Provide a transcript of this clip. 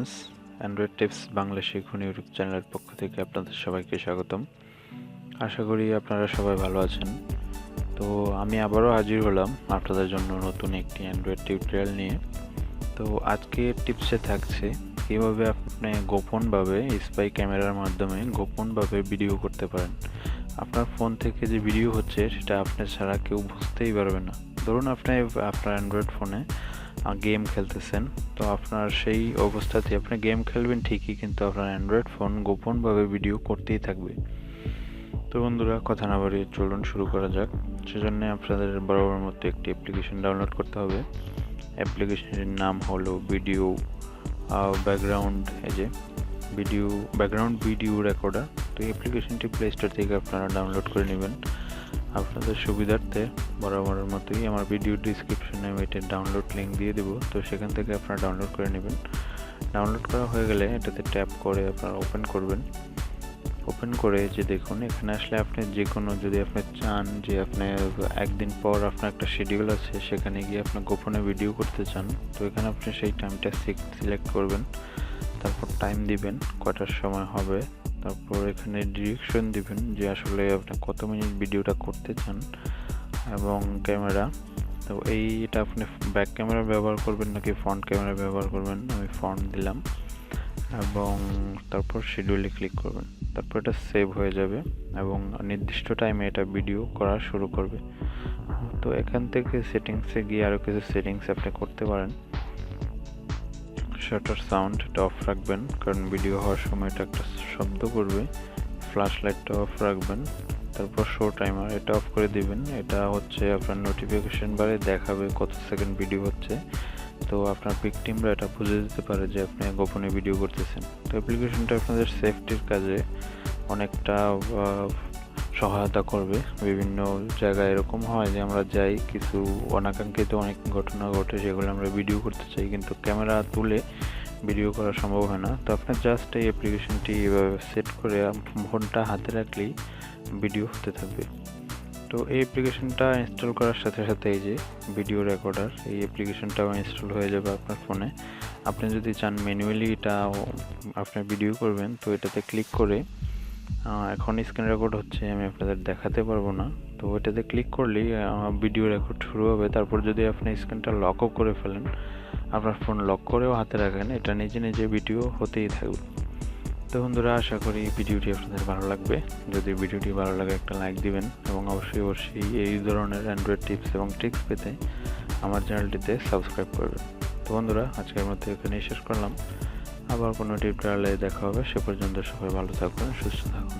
Friends, Android tips Bangla শিখুন YouTube চ্যানেলের পক্ষ থেকে আপনাদের সবাইকে স্বাগতম। আশা করি আপনারা সবাই ভালো আছেন। তো আমি আবারও হাজির হলাম আপনাদের জন্য নতুন একটি অ্যান্ড্রয়েড টিউটোরিয়াল নিয়ে। তো আজকের টিপসে থাকছে কীভাবে আপনি গোপনভাবে স্পাই ক্যামেরার মাধ্যমে গোপনভাবে ভিডিও করতে পারেন। আপনার ফোন থেকে যে ভিডিও হচ্ছে সেটা আপনার ছাড়া কেউ বুঝতেই পারবে না। ধরুন আপনি আপনার অ্যান্ড্রয়েড ফোনে গেম খেলতেছেন, তো আপনার সেই অবস্থাতে আপনি গেম খেলবেন ঠিকই, কিন্তু আপনার অ্যান্ড্রয়েড ফোন গোপনভাবে ভিডিও করতেই থাকবে। তো বন্ধুরা, কথা না বাড়িয়ে চলুন শুরু করা যাক। সেজন্য আপনাদের বরাবর মতো একটি অ্যাপ্লিকেশন ডাউনলোড করতে হবে। অ্যাপ্লিকেশনের নাম হলো ভিডিও ব্যাকগ্রাউন্ড ভিডিও রেকর্ডার। তো এই অ্যাপ্লিকেশনটি প্লে স্টোর থেকে আপনারা ডাউনলোড করে নেবেন। আপনাদের সুবিধার্থে বরাবরের মতোই আমার ভিডিও ডিসক্রিপশনে আমি এটার ডাউনলোড লিঙ্ক দিয়ে দেবো, তো সেখান থেকে আপনারা ডাউনলোড করে নেবেন। ডাউনলোড করা হয়ে গেলে এটাতে ট্যাপ করে আপনারা ওপেন করবেন। ওপেন করে যে দেখুন, এখানে আসলে আপনি যে কোনো, যদি আপনি চান যে আপনি একদিন পর আপনার একটা শিডিউল আছে, সেখানে গিয়ে আপনি গোপনে ভিডিও করতে চান, তো এখানে আপনি সেই টাইমটা সিলেক্ট করবেন। তারপর টাইম দিবেন কয়টার সময় হবে, তারপর এখানে ডিরেকশন দিবেন যে আসলে আপনি কত মিনিট ভিডিওটা করতে চান, এবং ক্যামেরা। তো এটা আপনি ব্যাক ক্যামেরা ব্যবহার করবেন নাকি ফ্রন্ট ক্যামেরা ব্যবহার করবেন, আমি ফ্রন্ট দিলাম, এবং তারপর শিডিউলে ক্লিক করবেন। তারপর এটা সেভ হয়ে যাবে এবং নির্দিষ্ট টাইমে এটা ভিডিও করা শুরু করবে। তো এখান থেকে সেটিংসে গিয়ে আরও কিছু সেটিংস আপনি করতে পারেন। শাটার সাউন্ড এটা অফ রাখবেন, কারণ ভিডিও হওয়ার সময় এটা একটা শব্দ করবে। ফ্ল্যাশ লাইটটা অফ রাখবেন। তারপর শো টাইমার এটা অফ করে দিবেন। এটা হচ্ছে আপনার নোটিফিকেশন বারে দেখাবে কত সেকেন্ড ভিডিও হচ্ছে, তো আপনার ভিকটিমরা এটা বুঝে দিতে পারে যে আপনি গোপনে ভিডিও করতেছেন। তো অ্যাপ্লিকেশনটা আপনাদের সেফটির কাজে অনেকটা সহায়তা করবে। বিভিন্ন জায়গায় এরকম হয় যে আমরা যাই, কিছু অনাকাঙ্ক্ষিত অনেক ঘটনা ঘটে, সেগুলো আমরা ভিডিও করতে চাই, কিন্তু ক্যামেরা তুলে ভিডিও করা সম্ভব হয় না। তো আপনার জাস্ট এই অ্যাপ্লিকেশনটি এভাবে সেট করে ফোনটা হাতে রাখলেই ভিডিও হতে থাকবে। তো এই অ্যাপ্লিকেশনটা ইনস্টল করার সাথে সাথে এই যে ভিডিও রেকর্ডার, এই অ্যাপ্লিকেশনটাও ইনস্টল হয়ে যাবে আপনার ফোনে। আপনি যদি চান ম্যানুয়ালি এটা আপনি ভিডিও করবেন, তো এটাতে ক্লিক করে, এখন স্ক্রিন রেকর্ড হচ্ছে, আমি আপনাদের দেখাতে পারবো না, তো এটাতে ক্লিক করলেই ভিডিও রেকর্ড শুরু হবে। তারপর যদি আপনি স্ক্রিনটা লকও করে ফেলেন, আপনার ফোন লক করেও হাতে রাখেন, এটা নিজে নিজে ভিডিও হতেই থাকবে। তো বন্ধুরা, আশা করি ভিডিওটি আপনাদের ভালো লাগবে। যদি ভিডিওটি ভালো লাগে একটা লাইক দিবেন, এবং অবশ্যই এই ধরনের অ্যান্ড্রয়েড টিপস এবং ট্রিক্স পেতে আমার চ্যানেলটিতে সাবস্ক্রাইব করবেন। তো বন্ধুরা, আজকের মতো এখানেই শেষ করলাম। আবার কোনো টিউটোরিয়ালে দেখা হবে। সে পর্যন্ত সবাই ভালো থাকুন, সুস্থ থাকুন।